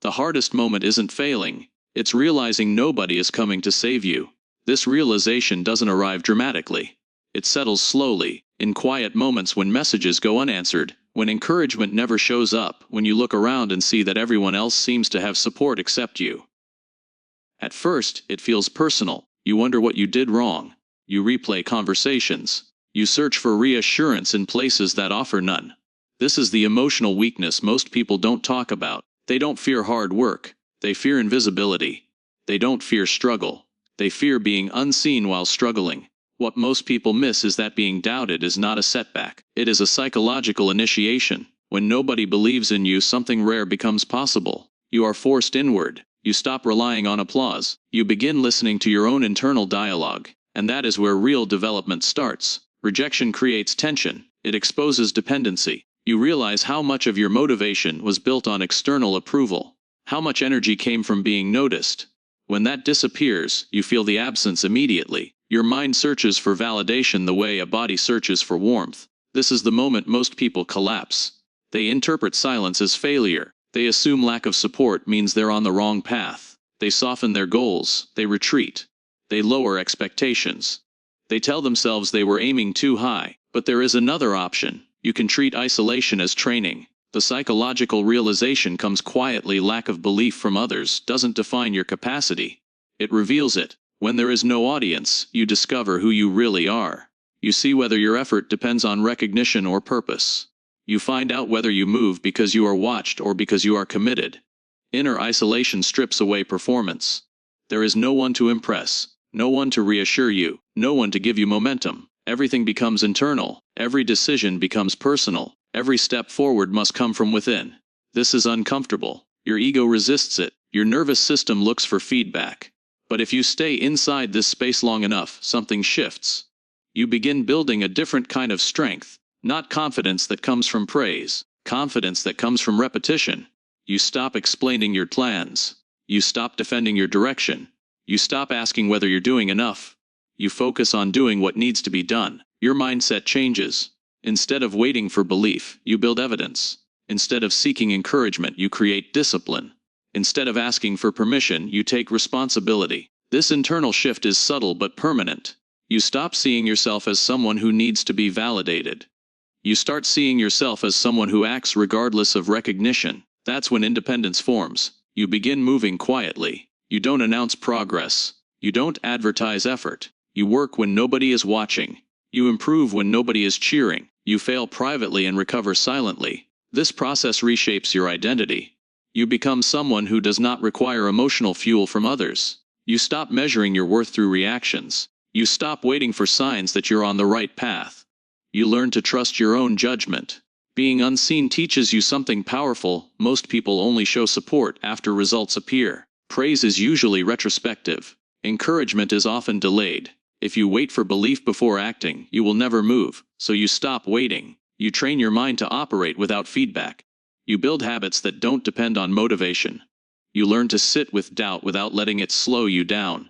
The hardest moment isn't failing, it's realizing nobody is coming to save you. This realization doesn't arrive dramatically. It settles slowly, in quiet moments when messages go unanswered, when encouragement never shows up, when you look around and see that everyone else seems to have support except you. At first, it feels personal. You wonder what you did wrong. You replay conversations. You search for reassurance in places that offer none. This is the emotional weakness most people don't talk about. They don't fear hard work. They fear invisibility. They don't fear struggle. They fear being unseen while struggling. What most people miss is that being doubted is not a setback. It is a psychological initiation. When nobody believes in you, something rare becomes possible. You are forced inward. You stop relying on applause. You begin listening to your own internal dialogue. And that is where real development starts. Rejection creates tension. It exposes dependency. You realize how much of your motivation was built on external approval. How much energy came from being noticed. When that disappears, you feel the absence immediately. Your mind searches for validation the way a body searches for warmth. This is the moment most people collapse. They interpret silence as failure. They assume lack of support means they're on the wrong path. They soften their goals. They retreat. They lower expectations. They tell themselves they were aiming too high. But there is another option. You can treat isolation as training. The psychological realization comes quietly. Lack of belief from others doesn't define your capacity. It reveals it. When there is no audience, you discover who you really are. You see whether your effort depends on recognition or purpose. You find out whether you move because you are watched or because you are committed. Inner isolation strips away performance. There is no one to impress, no one to reassure you, no one to give you momentum. Everything becomes internal. Every decision becomes personal. Every step forward must come from within. This is uncomfortable. Your ego resists it. Your nervous system looks for feedback. But if you stay inside this space long enough, something shifts. You begin building a different kind of strength. Not confidence that comes from praise. Confidence that comes from repetition. You stop explaining your plans. You stop defending your direction. You stop asking whether you're doing enough. You focus on doing what needs to be done. Your mindset changes. Instead of waiting for belief, you build evidence. Instead of seeking encouragement, you create discipline. Instead of asking for permission, you take responsibility. This internal shift is subtle but permanent. You stop seeing yourself as someone who needs to be validated. You start seeing yourself as someone who acts regardless of recognition. That's when independence forms. You begin moving quietly. You don't announce progress. You don't advertise effort. You work when nobody is watching. You improve when nobody is cheering. You fail privately and recover silently. This process reshapes your identity. You become someone who does not require emotional fuel from others. You stop measuring your worth through reactions. You stop waiting for signs that you're on the right path. You learn to trust your own judgment. Being unseen teaches you something powerful. Most people only show support after results appear. Praise is usually retrospective. Encouragement is often delayed. If you wait for belief before acting, you will never move, so you stop waiting. You train your mind to operate without feedback. You build habits that don't depend on motivation. You learn to sit with doubt without letting it slow you down.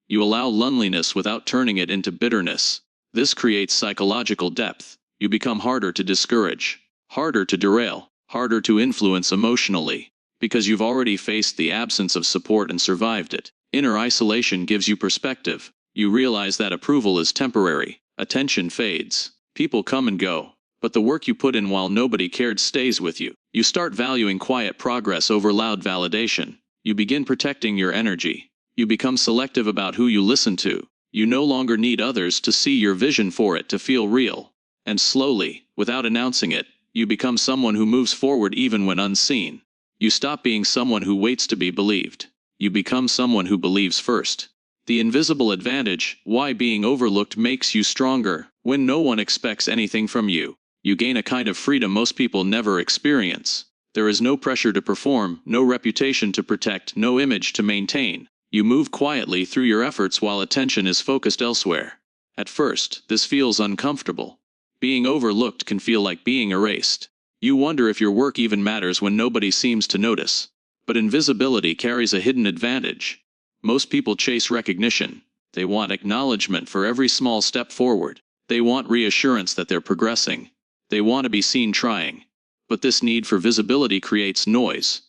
You allow loneliness without turning it into bitterness. This creates psychological depth. You become harder to discourage, harder to derail, harder to influence emotionally, because you've already faced the absence of support and survived it. Inner isolation gives you perspective. You realize that approval is temporary. Attention fades. People come and go. But the work you put in while nobody cared stays with you. You start valuing quiet progress over loud validation. You begin protecting your energy. You become selective about who you listen to. You no longer need others to see your vision for it to feel real. And slowly, without announcing it, you become someone who moves forward even when unseen. You stop being someone who waits to be believed. You become someone who believes first. The invisible advantage, why being overlooked makes you stronger. When no one expects anything from you, you gain a kind of freedom most people never experience. There is no pressure to perform, no reputation to protect, no image to maintain. You move quietly through your efforts while attention is focused elsewhere. At first, this feels uncomfortable. Being overlooked can feel like being erased. You wonder if your work even matters when nobody seems to notice. But invisibility carries a hidden advantage. Most people chase recognition. They want acknowledgement for every small step forward. They want reassurance that they're progressing. They want to be seen trying. But this need for visibility creates noise.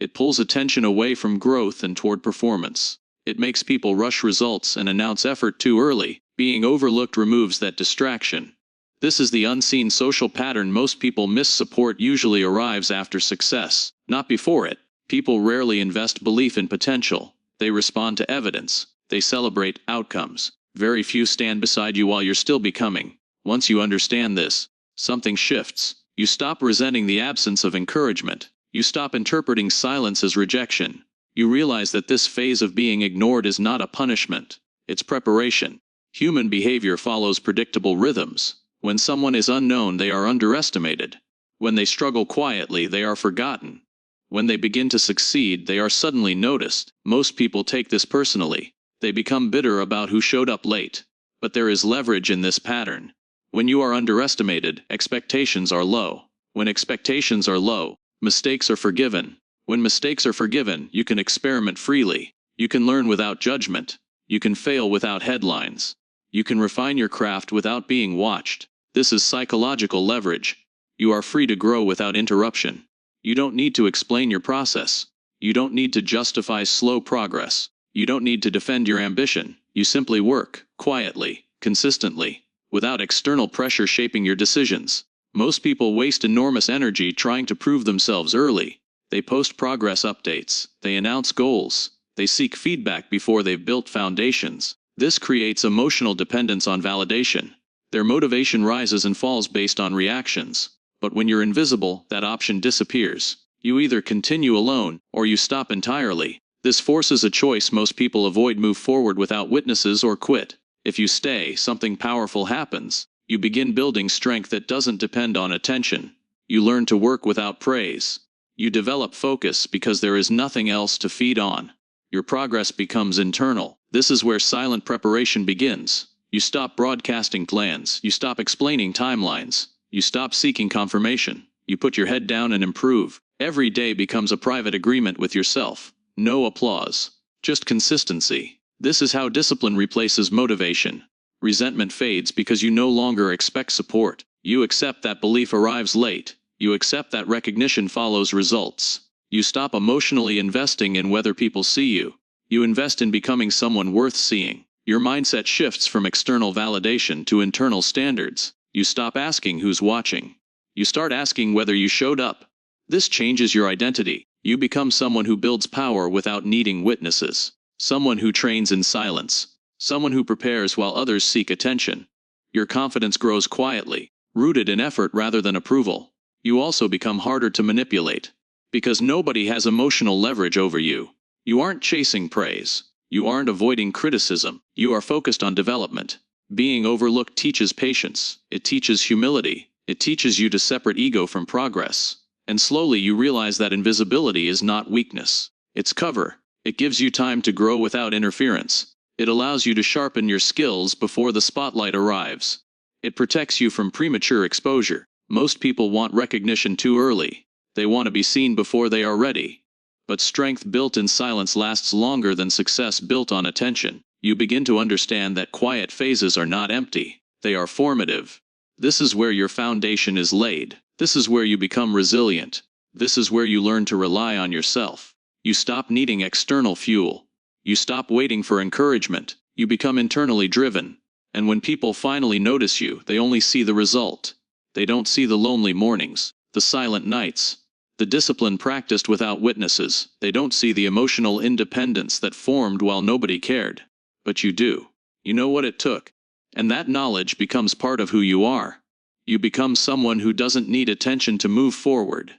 It pulls attention away from growth and toward performance. It makes people rush results and announce effort too early. Being overlooked removes that distraction. This is the unseen social pattern most people miss. Support usually arrives after success, not before it. People rarely invest belief in potential. They respond to evidence. They celebrate outcomes. Very few stand beside you while you're still becoming. Once you understand this, something shifts. You stop resenting the absence of encouragement. You stop interpreting silence as rejection. You realize that this phase of being ignored is not a punishment. It's preparation. Human behavior follows predictable rhythms. When someone is unknown, they are underestimated. When they struggle quietly, they are forgotten. When they begin to succeed, they are suddenly noticed. Most people take this personally. They become bitter about who showed up late. But there is leverage in this pattern. When you are underestimated, expectations are low. When expectations are low, mistakes are forgiven. When mistakes are forgiven, you can experiment freely. You can learn without judgment. You can fail without headlines. You can refine your craft without being watched. This is psychological leverage. You are free to grow without interruption. You don't need to explain your process. You don't need to justify slow progress. You don't need to defend your ambition. You simply work, quietly, consistently, without external pressure shaping your decisions. Most people waste enormous energy trying to prove themselves early. They post progress updates. They announce goals. They seek feedback before they've built foundations. This creates emotional dependence on validation. Their motivation rises and falls based on reactions. But when you're invisible, that option disappears. You either continue alone, or you stop entirely. This forces a choice most people avoid: move forward without witnesses or quit. If you stay, something powerful happens. You begin building strength that doesn't depend on attention. You learn to work without praise. You develop focus because there is nothing else to feed on. Your progress becomes internal. This is where silent preparation begins. You stop broadcasting plans. You stop explaining timelines. You stop seeking confirmation. You put your head down and improve. Every day becomes a private agreement with yourself. No applause. Just consistency. This is how discipline replaces motivation. Resentment fades because you no longer expect support. You accept that belief arrives late. You accept that recognition follows results. You stop emotionally investing in whether people see you. You invest in becoming someone worth seeing. Your mindset shifts from external validation to internal standards. You stop asking who's watching. You start asking whether you showed up. This changes your identity. You become someone who builds power without needing witnesses. Someone who trains in silence. Someone who prepares while others seek attention. Your confidence grows quietly, rooted in effort rather than approval. You also become harder to manipulate. Because nobody has emotional leverage over you. You aren't chasing praise. You aren't avoiding criticism. You are focused on development. Being overlooked teaches patience. It teaches humility. It teaches you to separate ego from progress. And slowly you realize that invisibility is not weakness. It's cover. It gives you time to grow without interference. It allows you to sharpen your skills before the spotlight arrives. It protects you from premature exposure. Most people want recognition too early. They want to be seen before they are ready. But strength built in silence lasts longer than success built on attention. You begin to understand that quiet phases are not empty. They are formative. This is where your foundation is laid. This is where you become resilient. This is where you learn to rely on yourself. You stop needing external fuel. You stop waiting for encouragement. You become internally driven. And when people finally notice you, they only see the result. They don't see the lonely mornings, the silent nights, the discipline practiced without witnesses. They don't see the emotional independence that formed while nobody cared. But you do. You know what it took. And that knowledge becomes part of who you are. You become someone who doesn't need attention to move forward.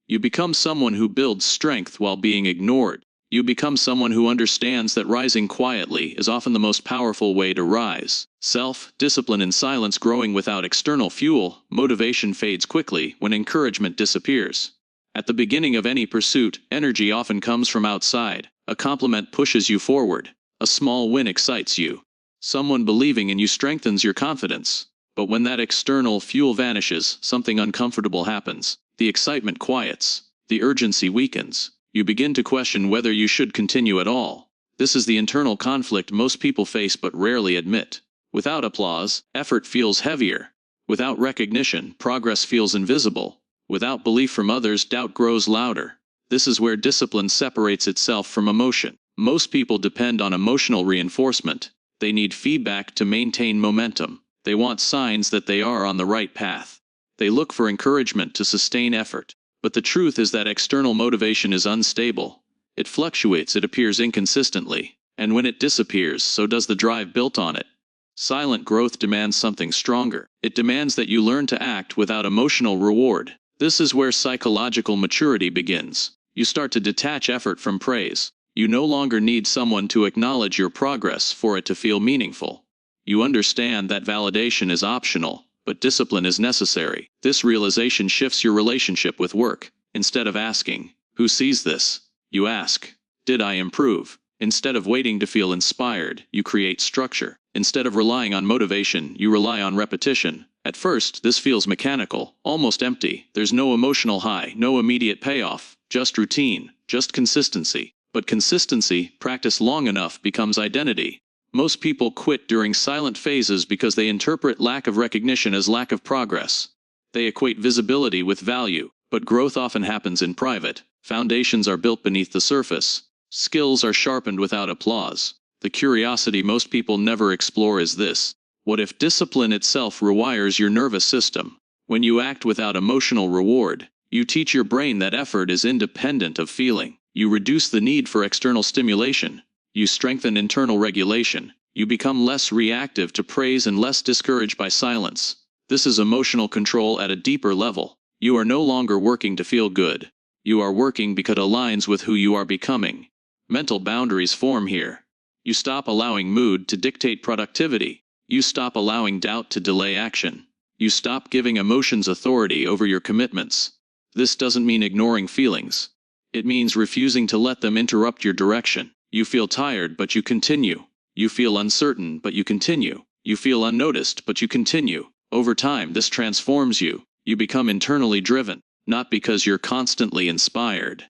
You become someone who builds strength while being ignored. You become someone who understands that rising quietly is often the most powerful way to rise. Self-discipline in silence. Growing without external fuel, motivation fades quickly when encouragement disappears. At the beginning of any pursuit, energy often comes from outside. A compliment pushes you forward. A small win excites you. Someone believing in you strengthens your confidence. But when that external fuel vanishes, something uncomfortable happens. The excitement quiets. The urgency weakens. You begin to question whether you should continue at all. This is the internal conflict most people face but rarely admit. Without applause, effort feels heavier. Without recognition, progress feels invisible. Without belief from others, doubt grows louder. This is where discipline separates itself from emotion. Most people depend on emotional reinforcement. They need feedback to maintain momentum. They want signs that they are on the right path. They look for encouragement to sustain effort. But the truth is that external motivation is unstable. It fluctuates, it appears inconsistently, and when it disappears, so does the drive built on it. Silent growth demands something stronger. It demands that you learn to act without emotional reward. This is where psychological maturity begins. You start to detach effort from praise. You no longer need someone to acknowledge your progress for it to feel meaningful. You understand that validation is optional, but discipline is necessary. This realization shifts your relationship with work. Instead of asking, "Who sees this?" you ask, "Did I improve?" Instead of waiting to feel inspired, you create structure. Instead of relying on motivation, you rely on repetition. At first, this feels mechanical, almost empty. There's no emotional high, no immediate payoff, just routine, just consistency. But consistency, practiced long enough, becomes identity. Most people quit during silent phases because they interpret lack of recognition as lack of progress. They equate visibility with value, but growth often happens in private. Foundations are built beneath the surface. Skills are sharpened without applause. The curiosity most people never explore is this: what if discipline itself rewires your nervous system? When you act without emotional reward, you teach your brain that effort is independent of feeling. You reduce the need for external stimulation. You strengthen internal regulation. You become less reactive to praise and less discouraged by silence. This is emotional control at a deeper level. You are no longer working to feel good. You are working because it aligns with who you are becoming. Mental boundaries form here. You stop allowing mood to dictate productivity. You stop allowing doubt to delay action. You stop giving emotions authority over your commitments. This doesn't mean ignoring feelings. It means refusing to let them interrupt your direction. You feel tired, but you continue. You feel uncertain, but you continue. You feel unnoticed, but you continue. Over time, this transforms you. You become internally driven, not because you're constantly inspired,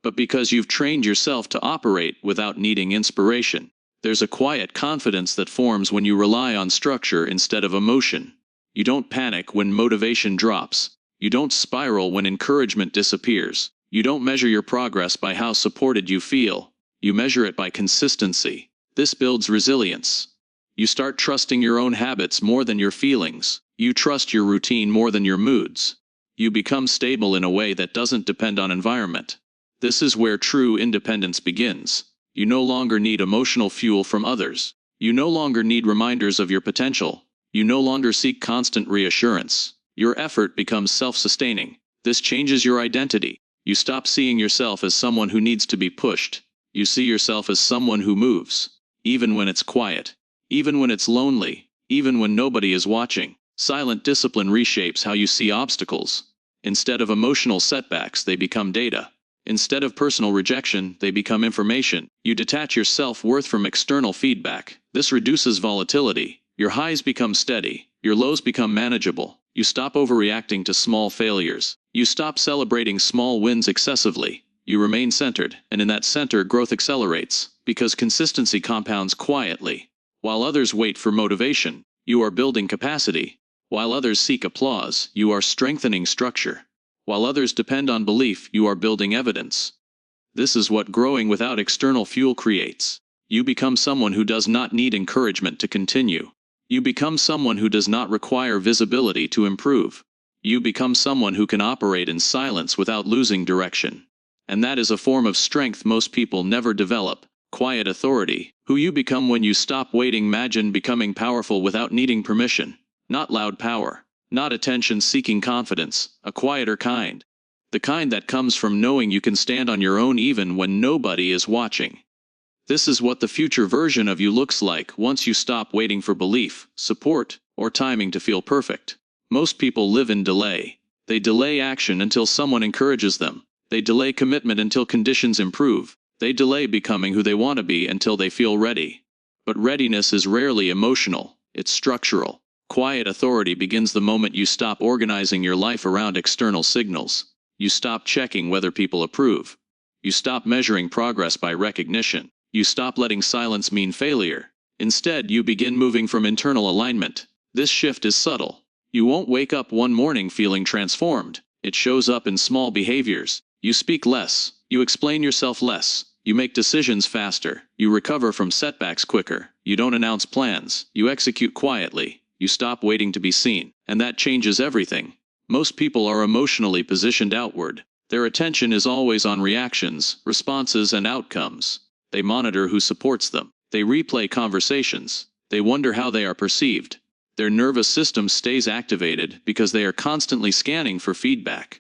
but because you've trained yourself to operate without needing inspiration. There's a quiet confidence that forms when you rely on structure instead of emotion. You don't panic when motivation drops. You don't spiral when encouragement disappears. You don't measure your progress by how supported you feel. You measure it by consistency. This builds resilience. You start trusting your own habits more than your feelings. You trust your routine more than your moods. You become stable in a way that doesn't depend on environment. This is where true independence begins. You no longer need emotional fuel from others. You no longer need reminders of your potential. You no longer seek constant reassurance. Your effort becomes self-sustaining. This changes your identity. You stop seeing yourself as someone who needs to be pushed. You see yourself as someone who moves, even when it's quiet, even when it's lonely, even when nobody is watching. Silent discipline reshapes how you see obstacles. Instead of emotional setbacks, they become data. Instead of personal rejection, they become information. You detach your self-worth from external feedback. This reduces volatility. Your highs become steady. Your lows become manageable. You stop overreacting to small failures. You stop celebrating small wins excessively. You remain centered, and in that center, growth accelerates, because consistency compounds quietly. While others wait for motivation, you are building capacity. While others seek applause, you are strengthening structure. While others depend on belief, you are building evidence. This is what growing without external fuel creates. You become someone who does not need encouragement to continue. You become someone who does not require visibility to improve. You become someone who can operate in silence without losing direction. And that is a form of strength most people never develop. Quiet authority. Who you become when you stop waiting. Imagine becoming powerful without needing permission. Not loud power. Not attention-seeking confidence, a quieter kind. The kind that comes from knowing you can stand on your own even when nobody is watching. This is what the future version of you looks like once you stop waiting for belief, support, or timing to feel perfect. Most people live in delay. They delay action until someone encourages them. They delay commitment until conditions improve. They delay becoming who they want to be until they feel ready. But readiness is rarely emotional, it's structural. Quiet authority begins the moment you stop organizing your life around external signals. You stop checking whether people approve. You stop measuring progress by recognition. You stop letting silence mean failure. Instead, you begin moving from internal alignment. This shift is subtle. You won't wake up one morning feeling transformed. It shows up in small behaviors. You speak less. You explain yourself less. You make decisions faster. You recover from setbacks quicker. You don't announce plans. You execute quietly. You stop waiting to be seen. And that changes everything. Most people are emotionally positioned outward. Their attention is always on reactions, responses, and outcomes. They monitor who supports them. They replay conversations. They wonder how they are perceived. Their nervous system stays activated because they are constantly scanning for feedback.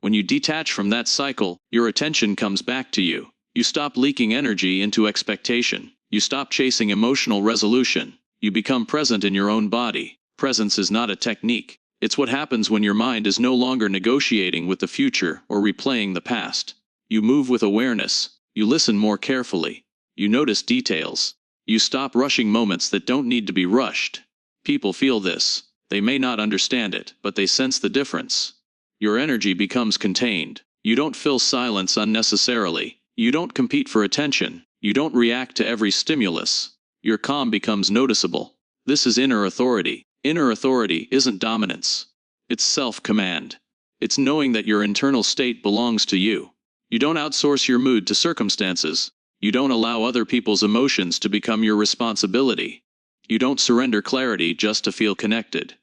When you detach from that cycle, your attention comes back to you. You stop leaking energy into expectation. You stop chasing emotional resolution. You become present in your own body. Presence is not a technique. It's what happens when your mind is no longer negotiating with the future or replaying the past. You move with awareness. You listen more carefully. You notice details. You stop rushing moments that don't need to be rushed. People feel this. They may not understand it, but they sense the difference. Your energy becomes contained. You don't fill silence unnecessarily. You don't compete for attention. You don't react to every stimulus. Your calm becomes noticeable. This is inner authority. Inner authority isn't dominance. It's self-command. It's knowing that your internal state belongs to you. You don't outsource your mood to circumstances. You don't allow other people's emotions to become your responsibility. You don't surrender clarity just to feel connected.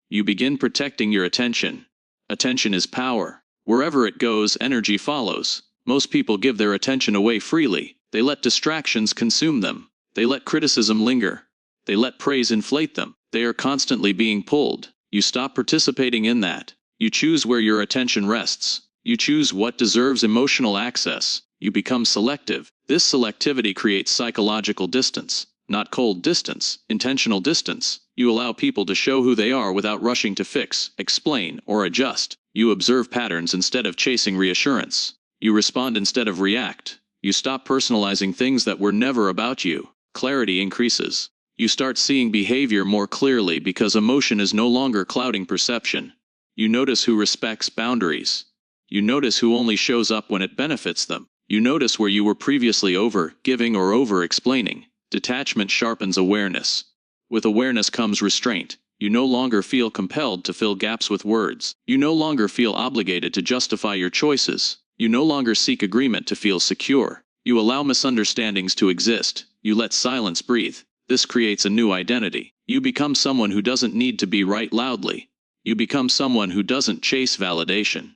You begin protecting your attention. Attention is power. Wherever it goes, energy follows. Most people give their attention away freely. They let distractions consume them. They let criticism linger. They let praise inflate them. They are constantly being pulled. You stop participating in that. You choose where your attention rests. You choose what deserves emotional access. You become selective. This selectivity creates psychological distance. Not cold distance, intentional distance. You allow people to show who they are without rushing to fix, explain, or adjust. You observe patterns instead of chasing reassurance. You respond instead of react. You stop personalizing things that were never about you. Clarity increases. You start seeing behavior more clearly because emotion is no longer clouding perception. You notice who respects boundaries. You notice who only shows up when it benefits them. You notice where you were previously over-giving or over-explaining. Detachment sharpens awareness. With awareness comes restraint. You no longer feel compelled to fill gaps with words. You no longer feel obligated to justify your choices. You no longer seek agreement to feel secure. You allow misunderstandings to exist. You let silence breathe. This creates a new identity. You become someone who doesn't need to be right loudly. You become someone who doesn't chase validation.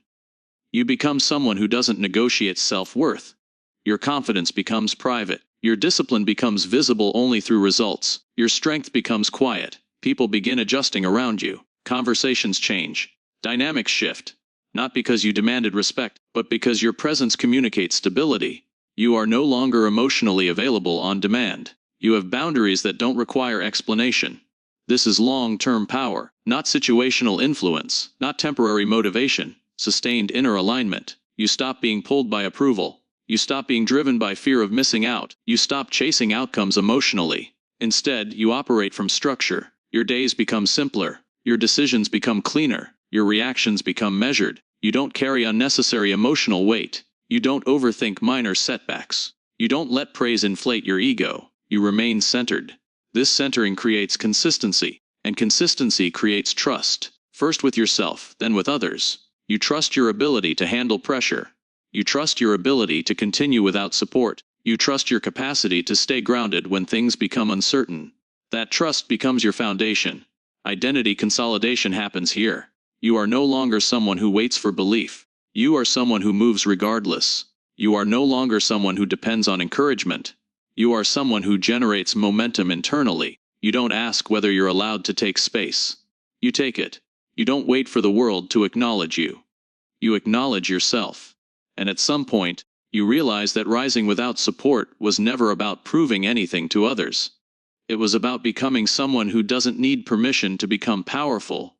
You become someone who doesn't negotiate self-worth. Your confidence becomes private. Your discipline becomes visible only through results. Your strength becomes quiet. People begin adjusting around you. Conversations change. Dynamics shift. Not because you demanded respect, but because your presence communicates stability. You are no longer emotionally available on demand. You have boundaries that don't require explanation. This is long-term power, not situational influence, not temporary motivation, sustained inner alignment. You stop being pulled by approval. You stop being driven by fear of missing out. You stop chasing outcomes emotionally. Instead, you operate from structure. Your days become simpler. Your decisions become cleaner. Your reactions become measured. You don't carry unnecessary emotional weight. You don't overthink minor setbacks. You don't let praise inflate your ego. You remain centered. This centering creates consistency, and consistency creates trust. First with yourself, then with others. You trust your ability to handle pressure. You trust your ability to continue without support. You trust your capacity to stay grounded when things become uncertain. That trust becomes your foundation. Identity consolidation happens here. You are no longer someone who waits for belief. You are someone who moves regardless. You are no longer someone who depends on encouragement. You are someone who generates momentum internally. You don't ask whether you're allowed to take space. You take it. You don't wait for the world to acknowledge you. You acknowledge yourself. And at some point, you realize that rising without support was never about proving anything to others. It was about becoming someone who doesn't need permission to become powerful.